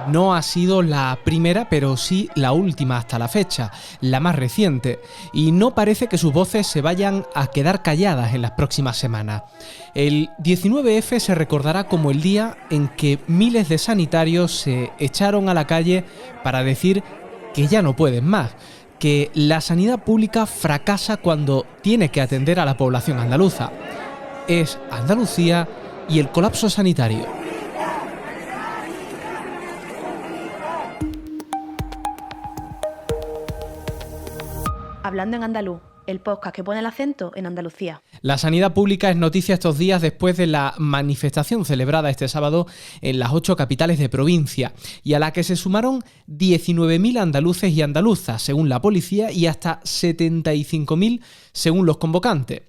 No ha sido la primera, pero sí la última hasta la fecha, la más reciente, y no parece que sus voces se vayan a quedar calladas en las próximas semanas. El 19F se recordará como el día en que miles de sanitarios se echaron a la calle para decir que ya no pueden más, que la sanidad pública fracasa cuando tiene que atender a la población andaluza. Es Andalucía y el colapso sanitario. Hablando en andaluz, el podcast que pone el acento en Andalucía. La sanidad pública es noticia estos días después de la manifestación celebrada este sábado en las 8 capitales de provincia y a la que se sumaron 19.000 andaluces y andaluzas, según la policía, y hasta 75.000 según los convocantes.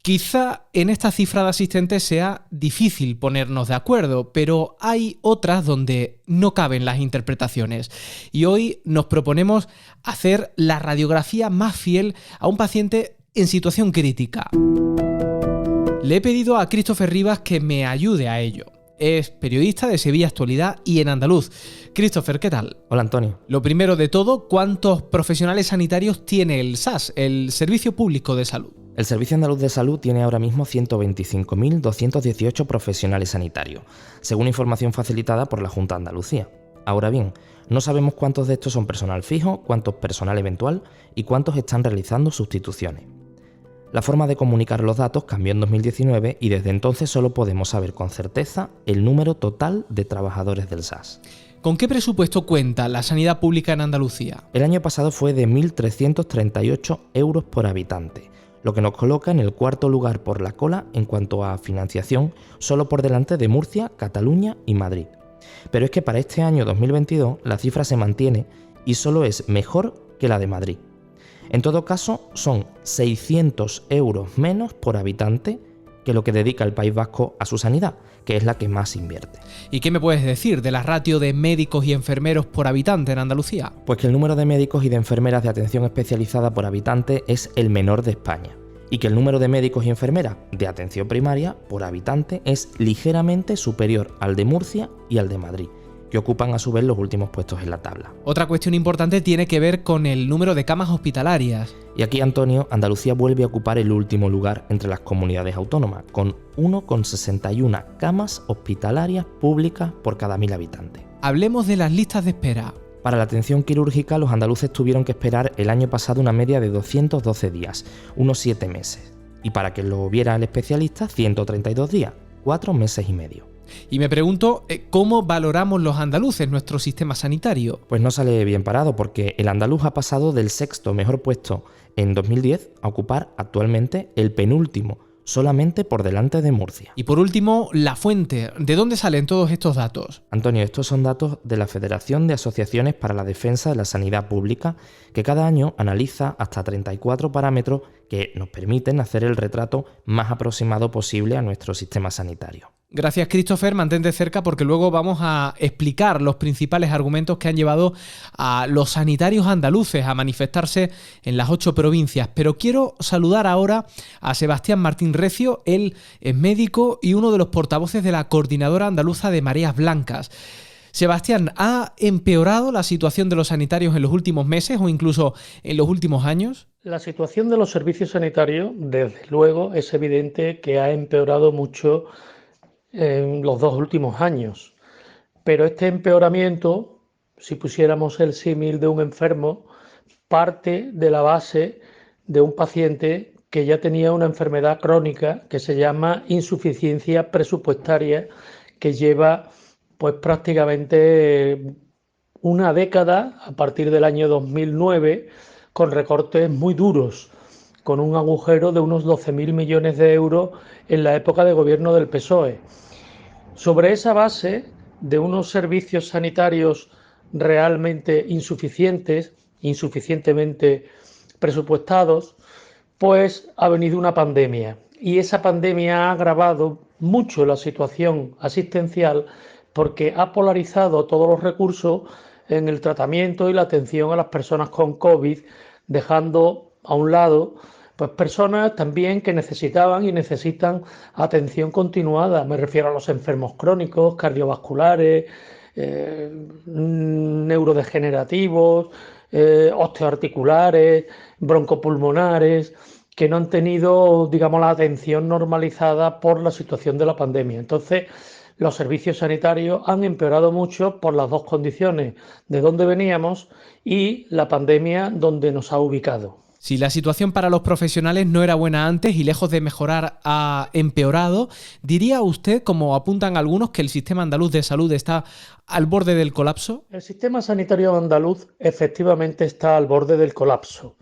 Quizá en esta cifra de asistentes sea difícil ponernos de acuerdo, pero hay otras donde no caben las interpretaciones. Y hoy nos proponemos hacer la radiografía más fiel a un paciente en situación crítica. Le he pedido a Christopher Rivas que me ayude a ello. Es periodista de Sevilla Actualidad y en andaluz. Christopher, ¿qué tal? Hola, Antonio. Lo primero de todo, ¿cuántos profesionales sanitarios tiene el SAS, el Servicio Público de Salud? El Servicio Andaluz de Salud tiene ahora mismo 125.218 profesionales sanitarios, según información facilitada por la Junta de Andalucía. Ahora bien, no sabemos cuántos de estos son personal fijo, cuántos personal eventual y cuántos están realizando sustituciones. La forma de comunicar los datos cambió en 2019 y desde entonces solo podemos saber con certeza el número total de trabajadores del SAS. ¿Con qué presupuesto cuenta la sanidad pública en Andalucía? El año pasado fue de 1.338 euros por habitante, lo que nos coloca en el cuarto lugar por la cola en cuanto a financiación, solo por delante de Murcia, Cataluña y Madrid. Pero es que para este año 2022 la cifra se mantiene y solo es mejor que la de Madrid. En todo caso, son 600 euros menos por habitante que lo que dedica el País Vasco a su sanidad, que es la que más invierte. ¿Y qué me puedes decir de la ratio de médicos y enfermeros por habitante en Andalucía? Pues que el número de médicos y de enfermeras de atención especializada por habitante es el menor de España, y que el número de médicos y enfermeras de atención primaria por habitante es ligeramente superior al de Murcia y al de Madrid, que ocupan a su vez los últimos puestos en la tabla. Otra cuestión importante tiene que ver con el número de camas hospitalarias. Y aquí, Antonio, Andalucía vuelve a ocupar el último lugar entre las comunidades autónomas, con 1,61 camas hospitalarias públicas por cada 1.000 habitantes. Hablemos de las listas de espera. Para la atención quirúrgica, los andaluces tuvieron que esperar el año pasado una media de 212 días, unos 7 meses. Y para que lo viera el especialista, 132 días, 4 meses y medio. Y me pregunto, ¿cómo valoramos los andaluces nuestro sistema sanitario? Pues no sale bien parado, porque el andaluz ha pasado del sexto mejor puesto en 2010 a ocupar actualmente el penúltimo, solamente por delante de Murcia. Y por último, la fuente. ¿De dónde salen todos estos datos? Antonio, estos son datos de la Federación de Asociaciones para la Defensa de la Sanidad Pública, que cada año analiza hasta 34 parámetros que nos permiten hacer el retrato más aproximado posible a nuestro sistema sanitario. Gracias, Christopher, mantente cerca porque luego vamos a explicar los principales argumentos que han llevado a los sanitarios andaluces a manifestarse en las 8 provincias. Pero quiero saludar ahora a Sebastián Martín Recio. Él es médico y uno de los portavoces de la Coordinadora Andaluza de Mareas Blancas. Sebastián, ¿ha empeorado la situación de los sanitarios en los últimos meses o incluso en los últimos años? La situación de los servicios sanitarios, desde luego, es evidente que ha empeorado mucho en los 2 últimos años. Pero este empeoramiento, si pusiéramos el símil de un enfermo, parte de la base de un paciente que ya tenía una enfermedad crónica que se llama insuficiencia presupuestaria, que lleva pues prácticamente una década, a partir del año 2009, con recortes muy duros, con un agujero de unos 12.000 millones de euros en la época de gobierno del PSOE. Sobre esa base de unos servicios sanitarios realmente insuficientemente presupuestados, pues ha venido una pandemia. Y esa pandemia ha agravado mucho la situación asistencial porque ha polarizado todos los recursos en el tratamiento y la atención a las personas con COVID, dejando a un lado pues personas también que necesitaban y necesitan atención continuada. Me refiero a los enfermos crónicos, cardiovasculares, neurodegenerativos, osteoarticulares, broncopulmonares, que no han tenido, digamos, la atención normalizada por la situación de la pandemia. Entonces, los servicios sanitarios han empeorado mucho por las dos condiciones, de dónde veníamos y la pandemia donde nos ha ubicado. Si la situación para los profesionales no era buena antes y lejos de mejorar ha empeorado, ¿diría usted, como apuntan algunos, que el sistema andaluz de salud está al borde del colapso? El sistema sanitario andaluz efectivamente está al borde del colapso.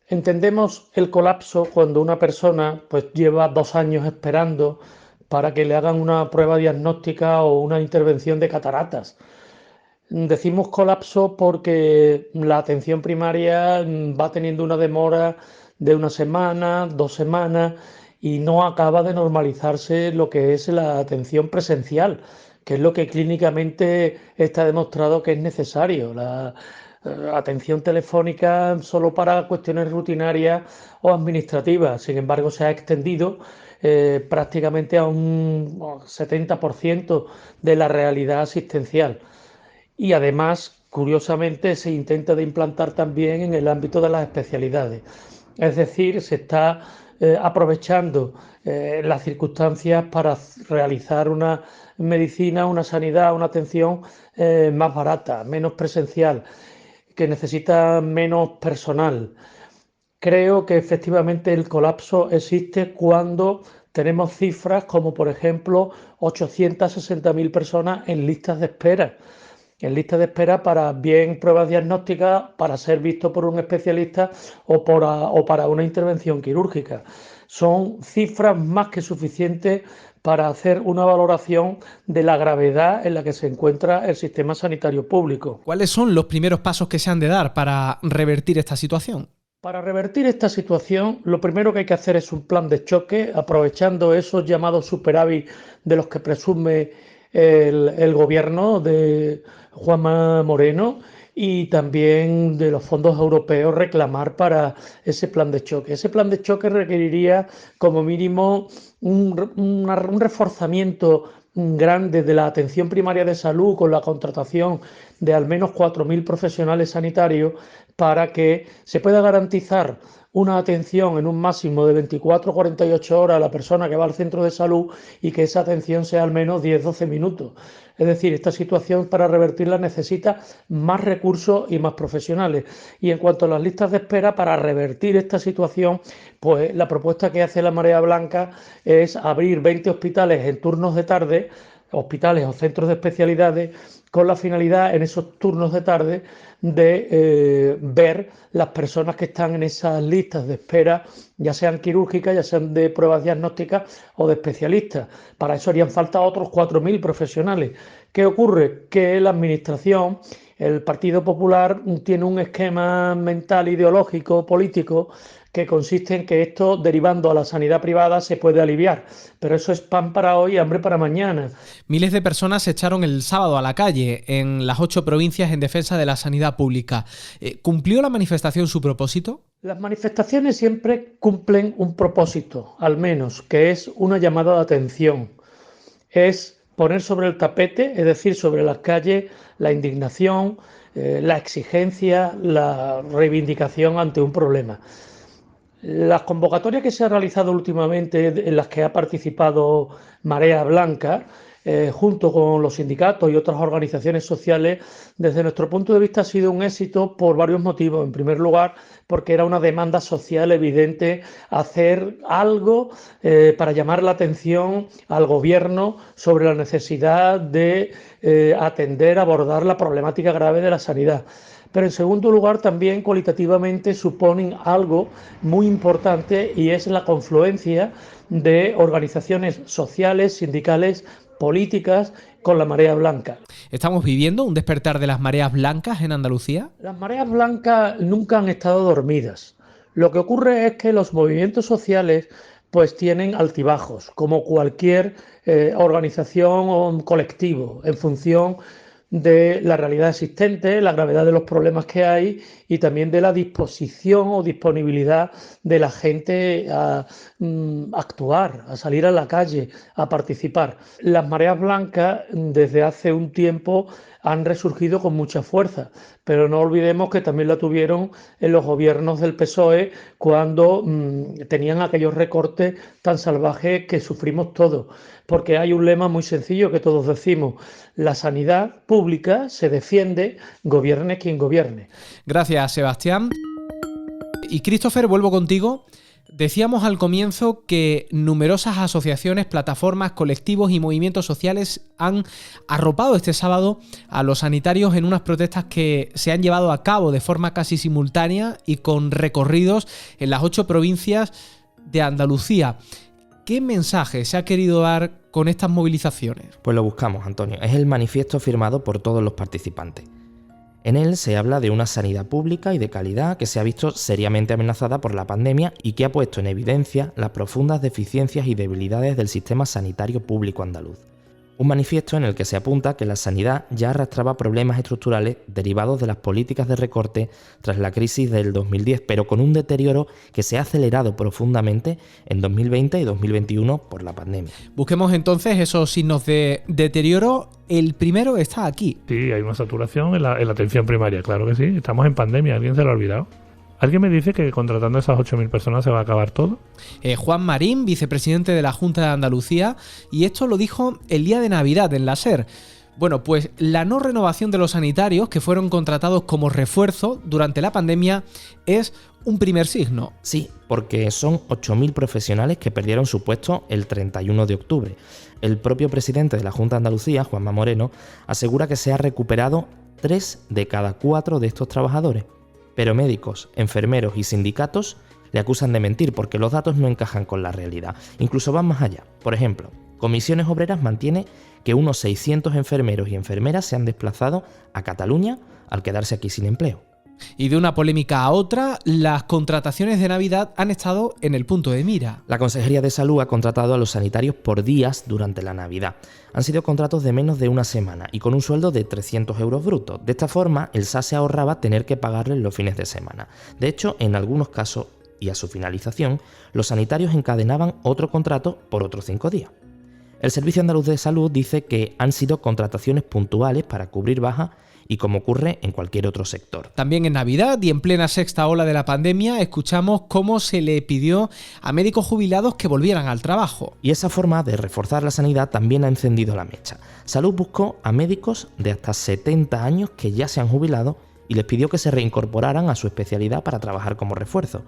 Entendemos el colapso cuando una persona pues lleva 2 años esperando para que le hagan una prueba diagnóstica o una intervención de cataratas. Decimos colapso porque la atención primaria va teniendo una demora de 1 semana, 2 semanas y no acaba de normalizarse lo que es la atención presencial, que es lo que clínicamente está demostrado que es necesario. La atención telefónica solo para cuestiones rutinarias o administrativas, sin embargo, se ha extendido prácticamente a un 70% de la realidad asistencial. Y además, curiosamente, se intenta de implantar también en el ámbito de las especialidades. Es decir, se está aprovechando las circunstancias para realizar una medicina, una sanidad, una atención más barata, menos presencial, que necesita menos personal. Creo que efectivamente el colapso existe cuando tenemos cifras como, por ejemplo, 860.000 personas en lista de espera para bien pruebas diagnósticas, para ser visto por un especialista o para una intervención quirúrgica. Son cifras más que suficientes para hacer una valoración de la gravedad en la que se encuentra el sistema sanitario público. ¿Cuáles son los primeros pasos que se han de dar para revertir esta situación? Para revertir esta situación, lo primero que hay que hacer es un plan de choque, aprovechando esos llamados superávit de los que presume el gobierno de Juanma Moreno y también de los fondos europeos reclamar para ese plan de choque. Ese plan de choque requeriría como mínimo un reforzamiento grande de la atención primaria de salud con la contratación de al menos 4.000 profesionales sanitarios para que se pueda garantizar una atención en un máximo de 24 o 48 horas a la persona que va al centro de salud y que esa atención sea al menos 10-12 minutos. Es decir, esta situación para revertirla necesita más recursos y más profesionales. Y en cuanto a las listas de espera, para revertir esta situación, pues la propuesta que hace la Marea Blanca es abrir 20 hospitales en turnos de tarde, hospitales o centros de especialidades, con la finalidad en esos turnos de tarde de ver las personas que están en esas listas de espera, ya sean quirúrgicas, ya sean de pruebas diagnósticas o de especialistas. Para eso harían falta otros 4.000 profesionales. ¿Qué ocurre? Que la Administración, el Partido Popular, tiene un esquema mental, ideológico, político, que consiste en que esto, derivando a la sanidad privada, se puede aliviar. Pero eso es pan para hoy y hambre para mañana. Miles de personas se echaron el sábado a la calle en las 8 provincias en defensa de la sanidad pública. ¿Cumplió la manifestación su propósito? Las manifestaciones siempre cumplen un propósito, al menos, que es una llamada de atención. Es poner sobre el tapete, es decir, sobre las calles, la indignación, la exigencia, la reivindicación ante un problema. Las convocatorias que se han realizado últimamente, en las que ha participado Marea Blanca, junto con los sindicatos y otras organizaciones sociales, desde nuestro punto de vista ha sido un éxito por varios motivos. En primer lugar, porque era una demanda social evidente hacer algo para llamar la atención al gobierno sobre la necesidad de atender, abordar la problemática grave de la sanidad. Pero en segundo lugar también cualitativamente suponen algo muy importante y es la confluencia de organizaciones sociales, sindicales, políticas con la Marea Blanca. ¿Estamos viviendo un despertar de las mareas blancas en Andalucía? Las mareas blancas nunca han estado dormidas. Lo que ocurre es que los movimientos sociales pues tienen altibajos, como cualquier organización o colectivo, en función de la realidad existente, la gravedad de los problemas que hay y también de la disposición o disponibilidad de la gente a actuar, a salir a la calle, a participar. Las mareas blancas desde hace un tiempo han resurgido con mucha fuerza, pero no olvidemos que también la tuvieron en los gobiernos del PSOE cuando tenían aquellos recortes tan salvajes que sufrimos todos, porque hay un lema muy sencillo que todos decimos: la sanidad pública se defiende, gobierne quien gobierne. Gracias, Sebastián. Y Christopher, vuelvo contigo. Decíamos al comienzo que numerosas asociaciones, plataformas, colectivos y movimientos sociales han arropado este sábado a los sanitarios en unas protestas que se han llevado a cabo de forma casi simultánea y con recorridos en las 8 provincias de Andalucía. ¿Qué mensaje se ha querido dar con estas movilizaciones? Pues lo buscamos, Antonio. Es el manifiesto firmado por todos los participantes. En él se habla de una sanidad pública y de calidad que se ha visto seriamente amenazada por la pandemia y que ha puesto en evidencia las profundas deficiencias y debilidades del sistema sanitario público andaluz. Un manifiesto en el que se apunta que la sanidad ya arrastraba problemas estructurales derivados de las políticas de recorte tras la crisis del 2010, pero con un deterioro que se ha acelerado profundamente en 2020 y 2021 por la pandemia. Busquemos entonces esos signos de deterioro. El primero está aquí. Sí, hay una saturación en la atención primaria, claro que sí. Estamos en pandemia, ¿alguien se lo ha olvidado? ¿Alguien me dice que contratando a esas 8.000 personas se va a acabar todo? Juan Marín, vicepresidente de la Junta de Andalucía, y esto lo dijo el día de Navidad en la SER. Bueno, pues la no renovación de los sanitarios que fueron contratados como refuerzo durante la pandemia es un primer signo. Sí, porque son 8.000 profesionales que perdieron su puesto el 31 de octubre. El propio presidente de la Junta de Andalucía, Juanma Moreno, asegura que se ha recuperado 3 de cada 4 de estos trabajadores. Pero médicos, enfermeros y sindicatos le acusan de mentir porque los datos no encajan con la realidad. Incluso van más allá. Por ejemplo, Comisiones Obreras mantiene que unos 600 enfermeros y enfermeras se han desplazado a Cataluña al quedarse aquí sin empleo. Y de una polémica a otra, las contrataciones de Navidad han estado en el punto de mira. La Consejería de Salud ha contratado a los sanitarios por días durante la Navidad. Han sido contratos de menos de una semana y con un sueldo de 300 euros brutos. De esta forma, el SAS se ahorraba tener que pagarles los fines de semana. De hecho, en algunos casos, y a su finalización, los sanitarios encadenaban otro contrato por otros 5 días. El Servicio Andaluz de Salud dice que han sido contrataciones puntuales para cubrir bajas y como ocurre en cualquier otro sector. También en Navidad y en plena sexta ola de la pandemia escuchamos cómo se le pidió a médicos jubilados que volvieran al trabajo. Y esa forma de reforzar la sanidad también ha encendido la mecha. Salud buscó a médicos de hasta 70 años que ya se han jubilado y les pidió que se reincorporaran a su especialidad para trabajar como refuerzo.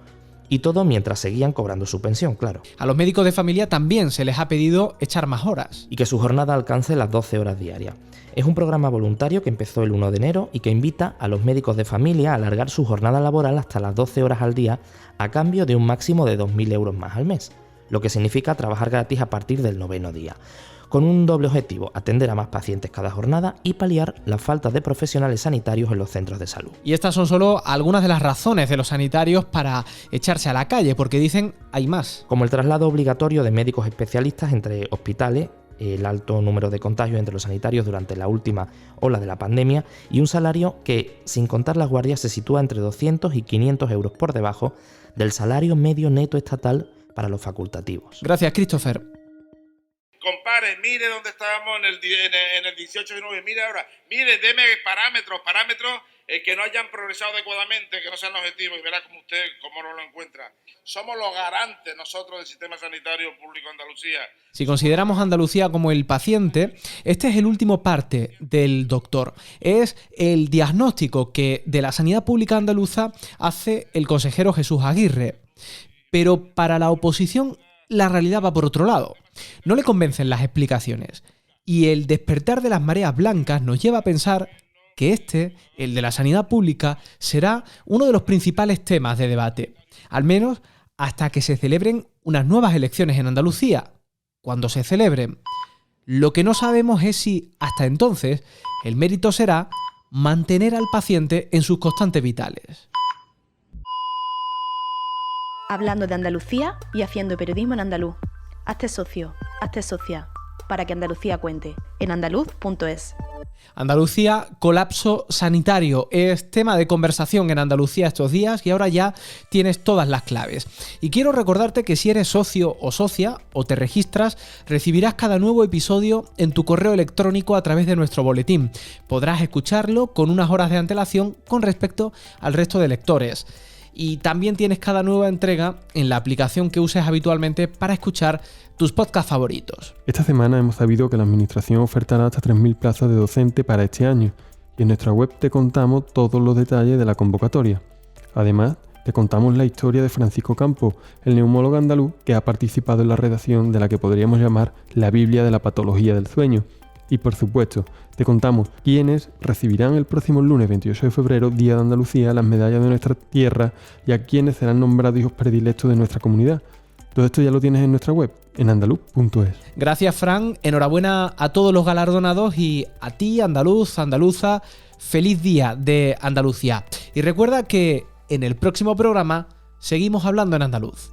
Y todo mientras seguían cobrando su pensión, claro. A los médicos de familia también se les ha pedido echar más horas. Y que su jornada alcance las 12 horas diarias. Es un programa voluntario que empezó el 1 de enero y que invita a los médicos de familia a alargar su jornada laboral hasta las 12 horas al día a cambio de un máximo de 2.000 euros más al mes, lo que significa trabajar gratis a partir del 9º día. Con un doble objetivo, atender a más pacientes cada jornada y paliar la falta de profesionales sanitarios en los centros de salud. Y estas son solo algunas de las razones de los sanitarios para echarse a la calle, porque dicen hay más. Como el traslado obligatorio de médicos especialistas entre hospitales, el alto número de contagios entre los sanitarios durante la última ola de la pandemia y un salario que, sin contar las guardias, se sitúa entre 200 y 500 euros por debajo del salario medio neto estatal para los facultativos. Gracias, Christopher. Compare, mire dónde estábamos en el 18-19, mire ahora, mire, deme parámetros que no hayan progresado adecuadamente, que no sean objetivos, y verá como usted cómo no lo encuentra. Somos los garantes nosotros del sistema sanitario público de Andalucía. Si consideramos a Andalucía como el paciente, este es el último parte del doctor. Es el diagnóstico que de la sanidad pública andaluza hace el consejero Jesús Aguirre. Pero para la oposición, la realidad va por otro lado. No le convencen las explicaciones. Y el despertar de las mareas blancas nos lleva a pensar que el de la sanidad pública, será uno de los principales temas de debate. Al menos hasta que se celebren unas nuevas elecciones en Andalucía. Cuando se celebren. Lo que no sabemos es si, hasta entonces, el mérito será mantener al paciente en sus constantes vitales. Hablando de Andalucía y haciendo periodismo en andaluz. Hazte socio, hazte socia, para que Andalucía cuente, en andaluz.es. Andalucía, colapso sanitario. Es tema de conversación en Andalucía estos días y ahora ya tienes todas las claves. Y quiero recordarte que si eres socio o socia o te registras, recibirás cada nuevo episodio en tu correo electrónico a través de nuestro boletín. Podrás escucharlo con unas horas de antelación con respecto al resto de lectores. Y también tienes cada nueva entrega en la aplicación que uses habitualmente para escuchar tus podcasts favoritos. Esta semana hemos sabido que la Administración ofertará hasta 3.000 plazas de docente para este año y en nuestra web te contamos todos los detalles de la convocatoria. Además, te contamos la historia de Francisco Campo, el neumólogo andaluz que ha participado en la redacción de la que podríamos llamar la Biblia de la patología del sueño. Y por supuesto, te contamos quiénes recibirán el próximo lunes 28 de febrero, Día de Andalucía, las medallas de nuestra tierra y a quiénes serán nombrados hijos predilectos de nuestra comunidad. Todo esto ya lo tienes en nuestra web, en andaluz.es. Gracias, Fran. Enhorabuena a todos los galardonados y a ti, andaluz, andaluza. Feliz Día de Andalucía. Y recuerda que en el próximo programa seguimos hablando en andaluz.